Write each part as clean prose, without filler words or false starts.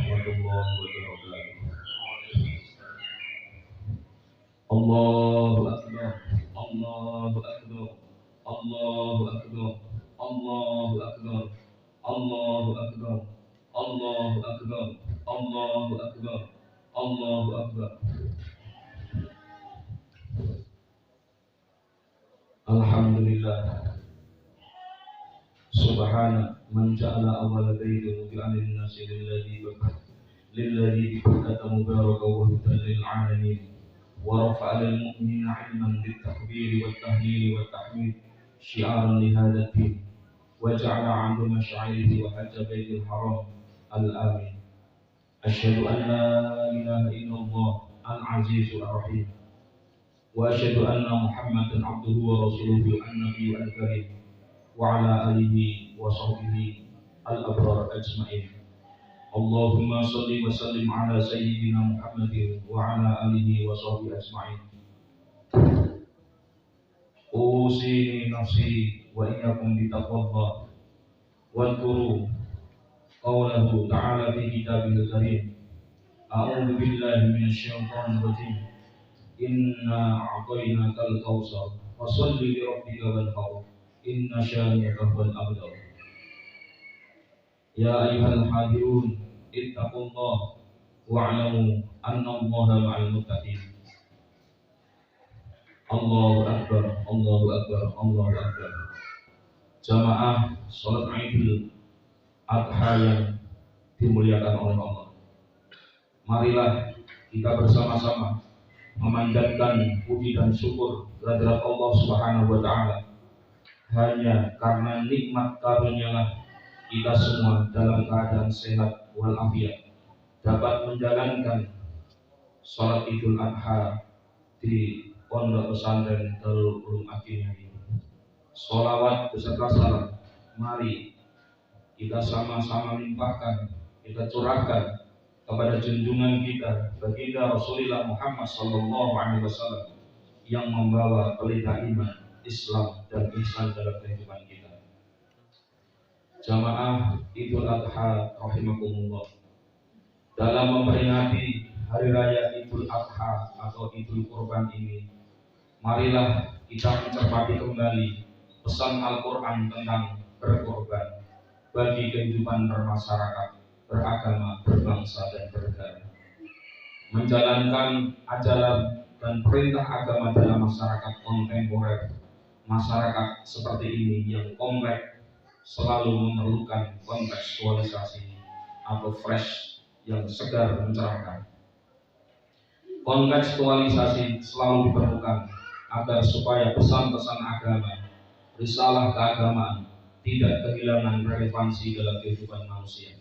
warahmatullahi wabarakatuh. Allahu akbar, Allahu akbar, Allahu akbar, Allahu akbar, Allahu akbar, Allahu akbar, Allahu akbar, Allahu akbar. Alhamdulillah. Subhana man ja'ala awwala baydin wudi'a lin-nasi lilladhi bi Bakkata mubarakan wa hudan lil 'alamin. ورفع للمؤمنين علما بالتكبير والتهليل والتحميد شعارا لهذا الدين وجعل عند مشاعره وحج بيت الحرام الآمين. أشهد أن لا إله إلا الله العزيز الرحيم وأشهد أن محمدا عبده ورسوله النبي الكريم وعلى آله وصحبه الأبرار أجمعين. اللهم صل وسلم على سيدنا محمد وعلى آله وصحبه أجمعين. أوصي نفسي وإياكم بتقوى الله واذكروا قوله تعالى في كتابه الكريم أعوذ بالله من الشيطان الرجيم إنا أعطيناك الكوثر فصل لربك وانحر إن شانئك هو الأبتر. يا أيها الحاضرون اتقوا الله واعلموا أن الله مع المتقين. Allahu Akbar, Allahu Akbar, Allahu Akbar. Jamaah salat Idul Adha yang dimuliakan oleh Allah, marilah kita bersama-sama memanjatkan puji dan syukur kehadirat Allah Subhanahu wa Ta'ala. Hanya karena nikmat karunia-Nya kita semua dalam keadaan sehat walafiat dapat menjalankan salat Idul Adha di Pondok Pesantren Darul Ulum Akimiyah ini. Sholawat beserta salam mari kita sama-sama limpahkan, kita curahkan kepada junjungan kita baginda Rasulullah Muhammad sallallahu alaihi wasallam yang membawa pelita iman, Islam dan ihsan dalam kehidupan kita. Jamaah Idul Adha rahimakumullah. Dalam memperingati hari raya Idul Adha atau Idul Kurban ini, marilah kita mencermati kembali pesan Al-Quran tentang berkorban bagi kehidupan bermasyarakat, beragama, berbangsa dan bernegara. Menjalankan ajaran dan perintah agama dalam masyarakat kontemporer, masyarakat seperti ini yang kompleks selalu memerlukan kontekstualisasi atau fresh yang segar mencerahkan. Kontekstualisasi selalu diperlukan agar supaya pesan-pesan agama, risalah keagamaan tidak kehilangan relevansi dalam kehidupan manusia.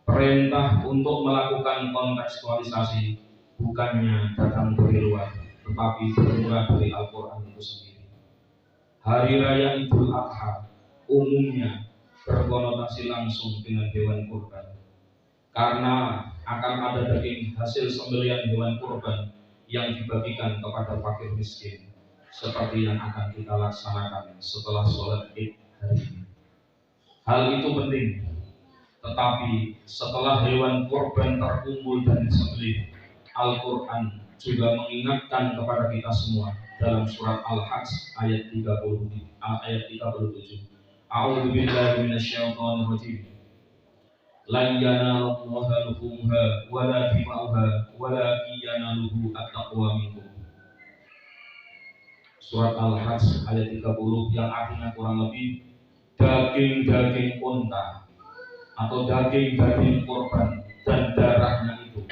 Perintah untuk melakukan kontekstualisasi bukannya datang dari luar, tetapi bermula dari Al-Quran itu sendiri. Hari Raya Idul Adha umumnya berkonotasi langsung dengan hewan kurban, karena akan ada daging hasil sembelihan hewan kurban yang dibagikan kepada fakir miskin, seperti yang akan kita laksanakan setelah sholat Id hari ini. Hal itu penting, tetapi setelah hewan kurban terkumpul dan disembelih, Al-Quran juga mengingatkan kepada kita semua dalam surat Al-Hajj ayat 37. A'udzu billahi minasyaitonir rajim. Lan yanalallaha luhumha wala dima'uha walakin yanaluhu at-taqwa minkum. Surat Al-Hajj ayat 30 yang artinya kurang lebih daging-daging unta atau daging-daging korban dan darahnya itu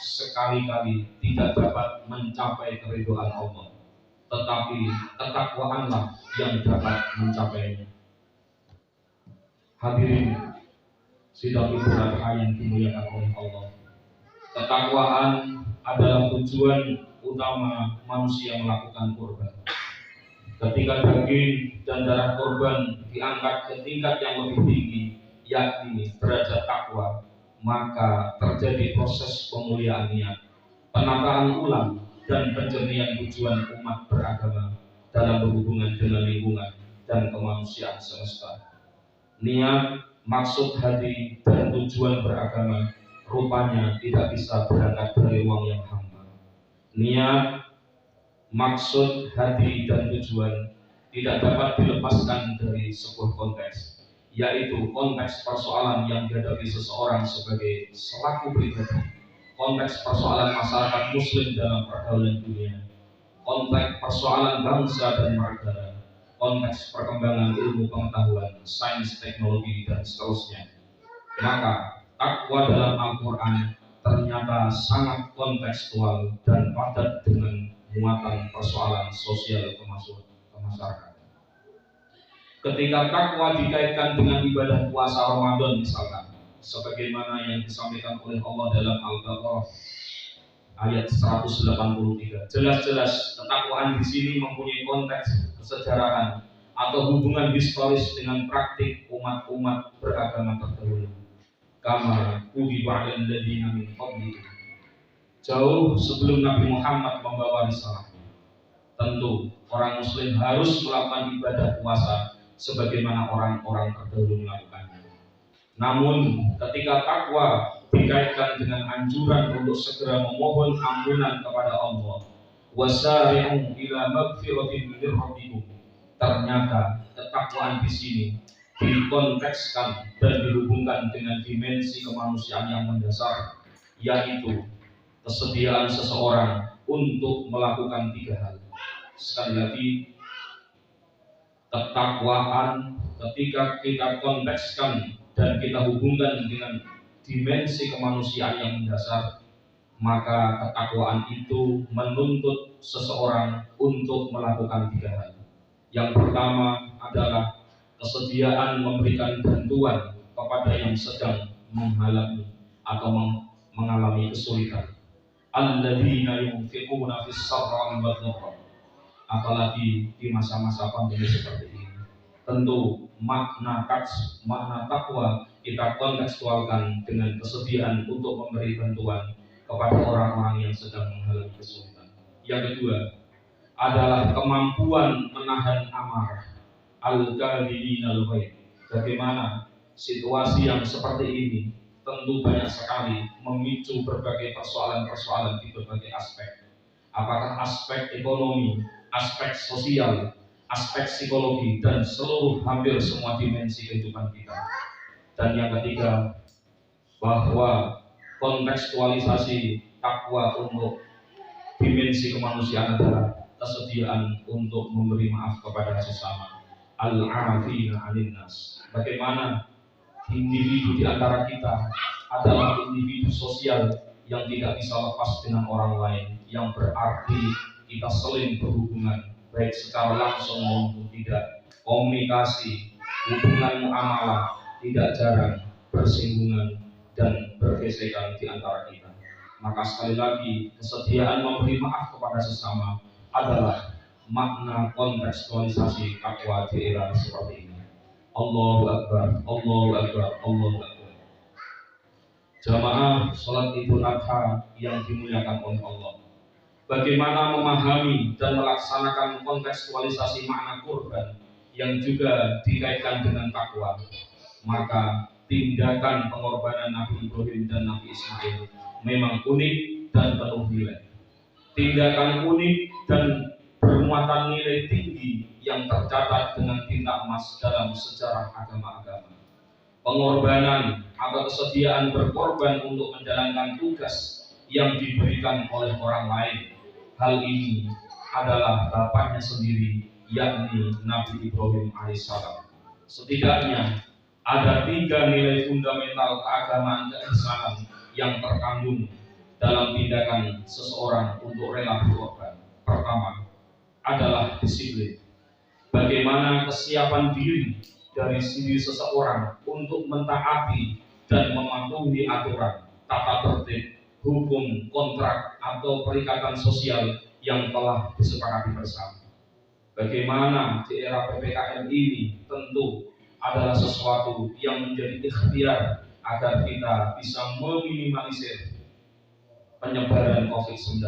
sekali-kali tidak dapat mencapai keridhaan Allah, tetapi ketakwaanlah yang dapat mencapainya. Hadirin sidang Idul Adha yang dimuliakan oleh Allah, ketakwaan adalah tujuan utama manusia melakukan kurban. Ketika daging dan darah kurban diangkat ke tingkat yang lebih tinggi, yakni derajat takwa, maka terjadi proses pemuliaan niat, penataan ulang dan penjernihan tujuan umat beragama dalam berhubungan dengan lingkungan dan kemanusiaan semesta. Niat, maksud hati dan tujuan beragama rupanya tidak bisa berangkat dari ruang yang hampa. Niat, maksud, hati, dan tujuan tidak dapat dilepaskan dari sebuah konteks, yaitu konteks persoalan yang dihadapi seseorang sebagai selaku pribadi, konteks persoalan masyarakat muslim dalam pergaulan dunia, konteks persoalan bangsa dan negara, konteks perkembangan ilmu pengetahuan, sains, teknologi, dan seterusnya. Maka takwa dalam Al-Quran ternyata sangat kontekstual dan padat dengan muatan persoalan sosial kemasyarakatan. Ketika takwa dikaitkan dengan ibadah puasa Ramadan misalkan, sebagaimana yang disampaikan oleh Allah dalam Al-Baqarah ayat 183, jelas-jelas ketakwaan di sini mempunyai konteks kesejarahan atau hubungan historis dengan praktik umat-umat beragama terdahulu. Kama kutiba 'alal ladzina min qablikum, jauh sebelum Nabi Muhammad membawa risalah. Tentu orang muslim harus melakukan ibadah puasa sebagaimana orang-orang terdahulu melakukannya. Namun ketika takwa dikaitkan dengan anjuran untuk segera memohon ampunan kepada Allah, wasari'u ila magfiratin min rabbikum, ternyata ketakwaan di sini dikontekskan dan dihubungkan dengan dimensi kemanusiaan yang mendasar, yaitu kesediaan seseorang untuk melakukan 3 hal. Sekali lagi, ketakwaan ketika kita kontekskan dan kita hubungkan dengan dimensi kemanusiaan yang mendasar, maka ketakwaan itu menuntut seseorang untuk melakukan 3 hal. Yang pertama adalah kesediaan memberikan bantuan kepada yang sedang mengalami atau mengalami kesulitan. Alladzina yunfiquna fis sarra'i wad dharra. Apalagi di masa-masa pandemi seperti ini. Tentu makna takwa kita kontekstualkan dengan kesediaan untuk memberi bantuan kepada orang-orang yang sedang mengalami kesulitan. Yang kedua adalah kemampuan menahan amarah, al-kadhibina al-ghaidh. Bagaimana situasi yang seperti ini tentu banyak sekali memicu berbagai persoalan-persoalan di berbagai aspek. Apakah aspek ekonomi, aspek sosial, aspek psikologi, dan hampir semua dimensi kehidupan kita. Dan yang ketiga, bahwa kontekstualisasi takwa untuk dimensi kemanusiaan adalah kesediaan untuk memberi maaf kepada sesama, al-'afina 'anil nas. Bagaimana individu di antara kita adalah individu sosial yang tidak bisa lepas dengan orang lain, yang berarti kita saling berhubungan baik secara langsung maupun tidak. Komunikasi, hubungan muamalah tidak jarang bersinggungan dan bergesekan di antara kita. Maka sekali lagi, kesediaan memberi maaf kepada sesama adalah makna kontekstualisasi takwa di era seperti ini. Allahu Akbar, Allahu Akbar, Allahu Akbar. Jamaah salat Idul Adha yang dimuliakan oleh Allah, bagaimana memahami dan melaksanakan kontekstualisasi makna kurban yang juga dikaitkan dengan takwa? Maka tindakan pengorbanan Nabi Ibrahim dan Nabi Ismail memang unik dan penuh nilai. Tindakan unik dan bermuatan nilai tinggi yang tercatat dengan tinta emas dalam sejarah agama-agama. Pengorbanan atau kesediaan berkorban untuk menjalankan tugas yang diberikan oleh orang lain. Hal ini adalah bapaknya sendiri, yakni Nabi Ibrahim alaihissalam. Setidaknya ada 3 nilai fundamental keagamaan keislaman yang terkandung dalam tindakan seseorang untuk rela berkorban. Pertama adalah disiplin. Bagaimana kesiapan diri dari diri seseorang untuk mentaati dan mematuhi aturan, tata tertib, hukum, kontrak, atau perikatan sosial yang telah disepakati bersama. Bagaimana di era PPKM ini tentu adalah sesuatu yang menjadi ikhtiar agar kita bisa meminimalisir penyebaran COVID-19.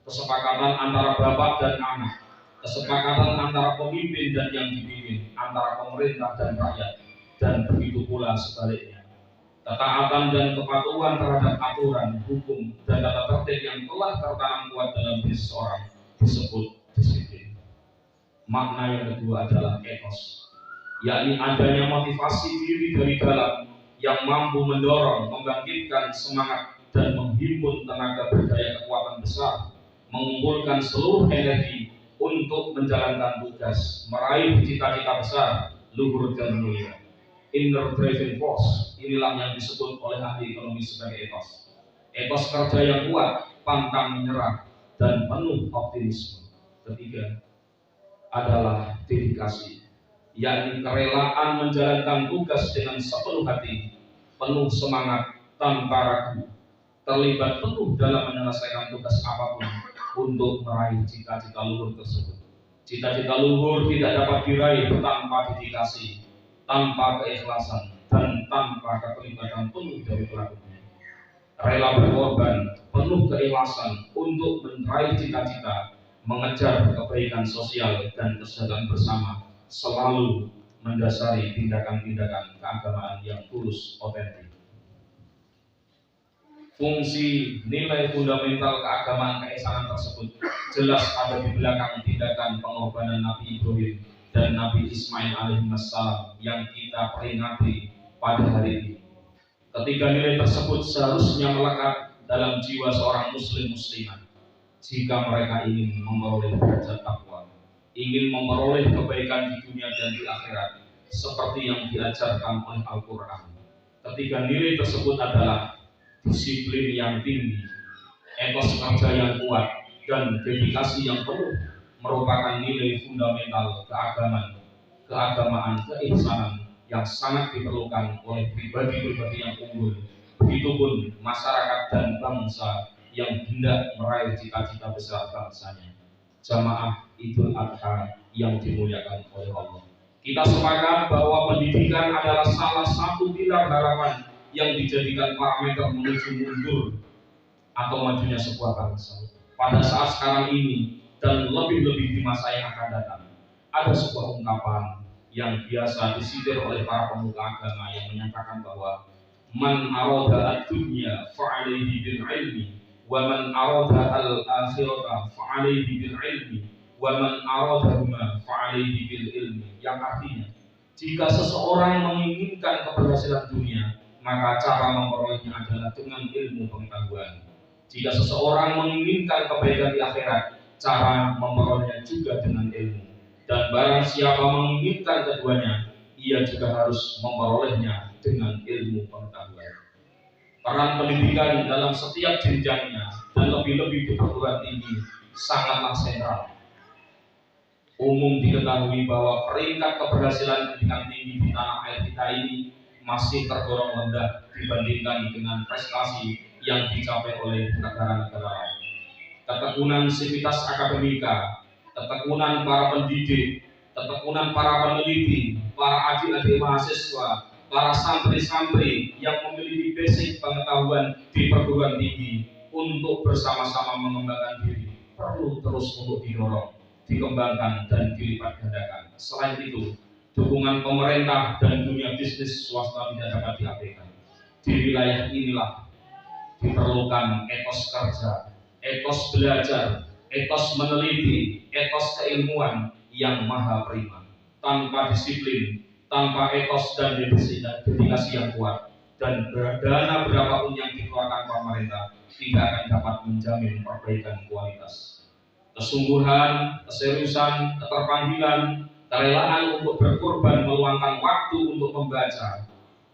Kesepakatan antara bapak dan anak, kesepakatan antara pemimpin dan yang dipimpin, antara pemerintah dan rakyat, dan begitu pula sebaliknya. Ketaatan dan kepatuhan terhadap aturan, hukum, dan tata tertib yang telah tertanam kuat dalam diri seseorang disebut disiplin. Makna yang kedua adalah etos, yakni adanya motivasi diri dari dalam yang mampu mendorong, membangkitkan semangat, dan menghimpun tenaga berdaya kekuatan besar, mengumpulkan seluruh energi untuk menjalankan tugas, meraih cita-cita besar, luhur dan mulia. Inner driving force, inilah yang disebut oleh ahli ekonomi sebagai etos. Etos kerja yang kuat, pantang menyerah, dan penuh optimisme. Ketiga adalah dedikasi, yakni kerelaan menjalankan tugas dengan sepenuh hati, penuh semangat, tanpa ragu, terlibat penuh dalam menyelesaikan tugas apapun untuk meraih cita-cita luhur tersebut. Cita-cita luhur tidak dapat diraih tanpa dedikasi, tanpa keikhlasan, dan tanpa keterlibatan penuh dari pelakunya. Rela berkorban, penuh keikhlasan untuk meraih cita-cita, mengejar kebaikan sosial dan kesejahteraan bersama, selalu mendasari tindakan-tindakan keagamaan yang tulus, otentik. Fungsi nilai fundamental keagamaan keislaman tersebut jelas ada di belakang tindakan pengorbanan Nabi Ibrahim dan Nabi Ismail alaihissalam yang kita peringati pada hari ini. Ketiga nilai tersebut seharusnya melekat dalam jiwa seorang muslimah jika mereka ingin memperoleh derajat takwa, ingin memperoleh kebaikan di dunia dan di akhirat seperti yang diajarkan oleh Al-Quran. Ketiga nilai tersebut adalah disiplin yang tinggi, etos kerja yang kuat, dan dedikasi yang penuh merupakan nilai fundamental keagamaan, keihsanan yang sangat diperlukan oleh pribadi-pribadi yang unggul, begitupun masyarakat dan bangsa yang hendak meraih cita-cita besar bangsanya. Jamaah Idul Adha yang dimuliakan oleh Allah, kita sepakat bahwa pendidikan adalah salah satu pilar harapan yang dijadikan parameter menuju mundur atau majunya sebuah bangsa. Pada saat sekarang ini dan lebih-lebih di masa yang akan datang, ada sebuah ungkapan yang biasa disindir oleh para pemuka agama yang menyatakan bahwa man arada ad-dunya fa'alaihi bil ilmi wa man arada al-akhirata fa'alaihi bil ilmi wa man aradahuma fa'alaihi bil ilmi, yang artinya jika seseorang menginginkan keberhasilan dunia, maka cara memperolehnya adalah dengan ilmu pengetahuan. Jika seseorang menginginkan kebaikan di akhirat, cara memperolehnya juga dengan ilmu. Dan barang siapa menginginkan keduanya, ia juga harus memperolehnya dengan ilmu pengetahuan. Peran pendidikan dalam setiap jenjangnya dan lebih-lebih di perguruan tinggi sangatlah sentral. Umum diketahui bahwa peringkat keberhasilan pendidikan tinggi di tanah air kita ini masih tergolong rendah dibandingkan dengan prestasi yang dicapai oleh negara-negara lain. Ketekunan sivitas akademika, ketekunan para pendidik, ketekunan para peneliti, para adik-adik mahasiswa, para santri-santri yang memiliki basic pengetahuan di perguruan tinggi untuk bersama-sama mengembangkan diri perlu terus untuk didorong, dikembangkan, dan dilipat gandakan. Selain itu, dukungan pemerintah dan dunia bisnis swasta tidak dapat diabaikan. Di wilayah inilah diperlukan etos kerja, etos belajar, etos meneliti, etos keilmuan yang maha prima. Tanpa disiplin, tanpa etos dan dedikasi yang kuat, dan dana berapapun yang dikeluarkan pemerintah tidak akan dapat menjamin perbaikan kualitas. Kesungguhan, keseriusan, keterpanggilan, kerelaan untuk berkorban, meluangkan waktu untuk membaca,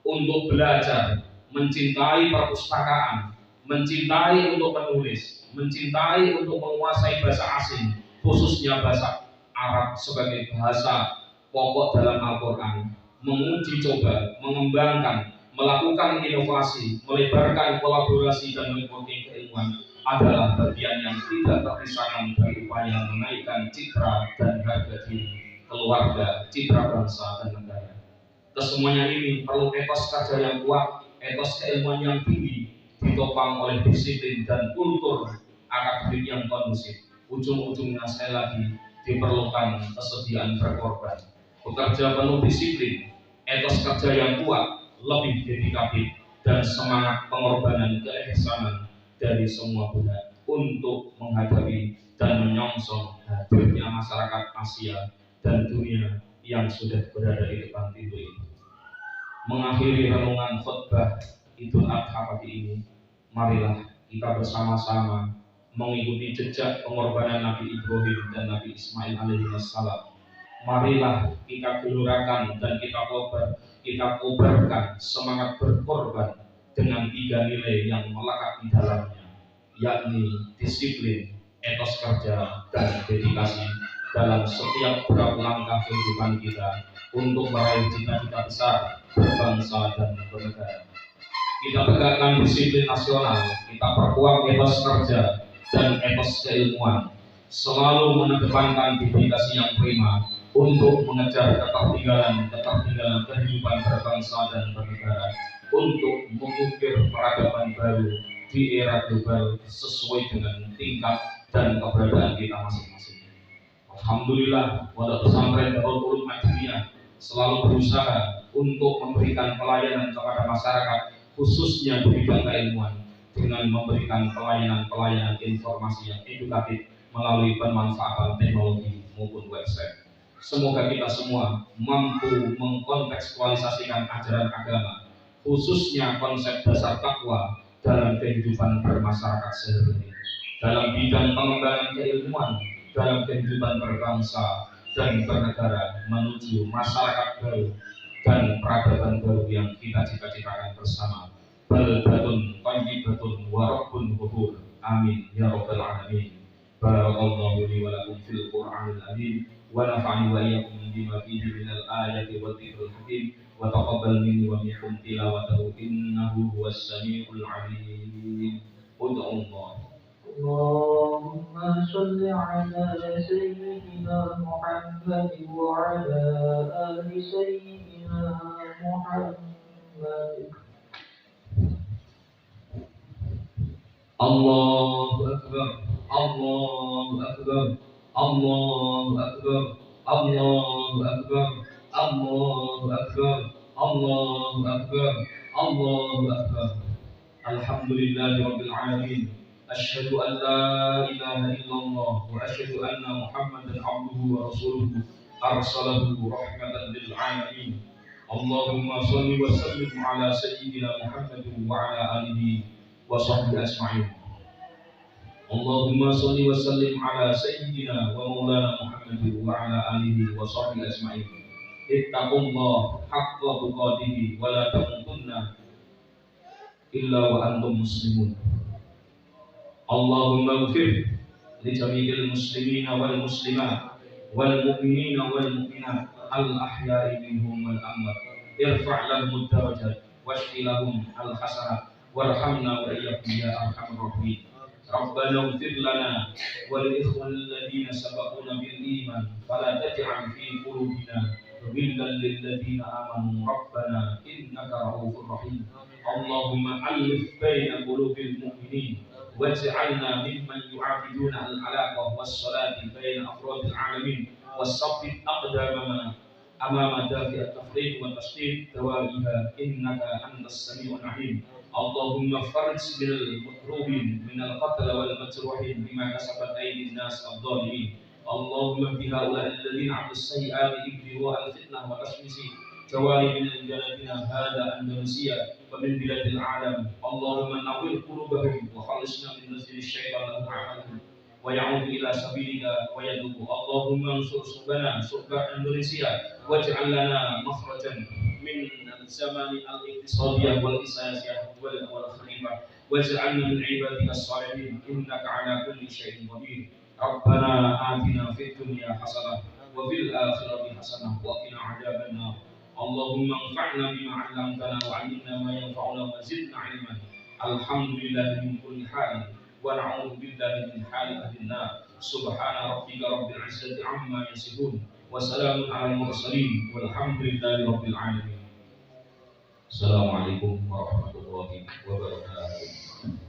untuk belajar, mencintai perpustakaan, mencintai untuk menulis, mencintai untuk menguasai bahasa asing, khususnya bahasa Arab sebagai bahasa pokok dalam Al-Quran, menguji coba, mengembangkan, melakukan inovasi, melebarkan kolaborasi dan networking keilmuan adalah bagian yang tidak terpisahkan dari upaya menaikkan citra dan harga diri keluarga, citra bangsa dan negara. Kesemuanya ini perlu etos kerja yang kuat, etos keilmuan yang tinggi, ditopang oleh disiplin dan kultur akademik yang kondusif. Ujung-ujungnya sekali lagi diperlukan kesediaan berkorban, bekerja penuh disiplin, etos kerja yang kuat, lebih dedikatif, dan semangat pengorbanan keihsanan dari semua pihak untuk menghadapi dan menyongsong hadirnya masyarakat Asia dan dunia yang sudah berada di depan pintu ini. Mengakhiri renungan khutbah Idul Adha pagi ini, marilah kita bersama-sama mengikuti jejak pengorbanan Nabi Ibrahim dan Nabi Ismail alaihissalam. Marilah kita gelurakan dan kita kobarkan semangat berkorban dengan 3 nilai yang melekat di dalamnya, yakni disiplin, etos kerja, dan dedikasi dalam setiap beberapa langkah kehidupan kita untuk meraih cita-cita besar berbangsa dan bernegara. Kita tegakkan disiplin nasional, kita perkuat etos kerja dan etos keilmuan, selalu mengedepankan dedikasi yang prima untuk mengejar ketertinggalan kehidupan berbangsa dan bernegara, untuk mengukir peradaban baru di era global sesuai dengan tingkat dan keberadaan kita masing-masing. Alhamdulillah, Pondok Pesantren Darul Ulum Madiniyah selalu berusaha untuk memberikan pelayanan kepada masyarakat, khususnya di bidang keilmuan, dengan memberikan pelayanan informasi yang edukatif melalui pemanfaatan teknologi maupun website. Semoga kita semua mampu mengkontekstualisasikan ajaran agama, khususnya konsep dasar takwa dalam kehidupan bermasyarakat sehari-hari, dalam bidang pengembangan keilmuan, dalam kehidupan berbangsa dan bernegara menuju masyarakat baru dan peradaban baru yang kita cita-citakan bersama. Baldatun thayyibatun wa rabbun ghafur. Amin ya rabbal alamin. Barakallahu li wa lakum fil Qur'anil azim wa nafa'ani wa iyyakum bima fihi minal ayati wa dhikril hakim wa taqabbal minni wa minkum tilawatahu innahu huwas samiul alim. Ud'u Allah. Allahumma shalli ala sayyidina Muhammad wa ala ali sayyidina Muhammad. Allahu Akbar, Allahu Akbar, Allahu Akbar, Allahu Akbar, Allahu Akbar, Allahu Akbar, Allahu Akbar. Alhamdulillahi Rabbil Alamin. Asyhadu an la ilaha illallah wa asyhadu anna Muhammadan abduhu wa rasuluhu arsalahu rahmatan lil alamin. Allahumma shalli wa sallim ala sayyidina Muhammadin wa ala alihi wa sahbihi ajma'in. Allahumma shalli wa sallim ala sayyidina wa maulana Muhammadin wa ala alihi wa sahbihi ajma'in. Ittaqullaha haqqa tuqatih wa la tamutunna illa wa antum muslimun. Allahumma ighfir li jami'il muslimina wal muslimat wal mu'minina wal mu'minat al ahya'i minhum wal amwat. Irfa' lahum ad-darajat washfi lahum al hasanat warhamna wa iyyakum ya arhamar rahimin. Rabbana ighfir lana wa li ikhwanil ladzina sabaquna bil iman wa la taj'al fi qulubina ghillan lil ladzina amanu rabbana innaka ra'ufur rahim. Allahumma alif baina qulubil mu'minin waj'alna mimman yu'abiduna al-'alaqa was-salati baina afradil 'alamin was-sabbit aqdamana amama dafi at-tafriq wa tashdid tawaliha innaka antas sami'ul 'alim. Allahumma farij bil makrubin min al-qatl wal majruhin bima kasabat aydin nas adh-dhalimin. Allahumma bi haula'i alladhina 'amilus sayyi'ati ibtiwa al-fitnah wa tashmisi jawari min jaladina hada Andalusia wa min biladil alam. Allahumma nawwir qulubahum wa khalisna min nazil syaitan lahum a'malahum wa ya'udu ila sabilika wa yadubu. Allahumma ansur subhana subha Indonesia waj'al lana makhrajan min zamani al-iqtisadiyah wal siyasiyah wal khalifah waj'alna min ibadika as-salihin innaka ala kulli syai'in qadir. Rabbana atina fid dunya hasanah wa fil akhirati hasanah wa qina 'adzaban nar. Allahumma anfa'na bima 'allamtana wa 'allimna ma yanfa'una wa zidna 'ilman. Alhamdulillahi min kulli hal wa na'udzu billahi min hali ahlin nar. Subhana rabbika rabbil 'izzati 'amma yasifun wa salamun 'alal mursalin walhamdulillahi rabbil 'alamin. Assalamualaikum warahmatullahi wabarakatuh.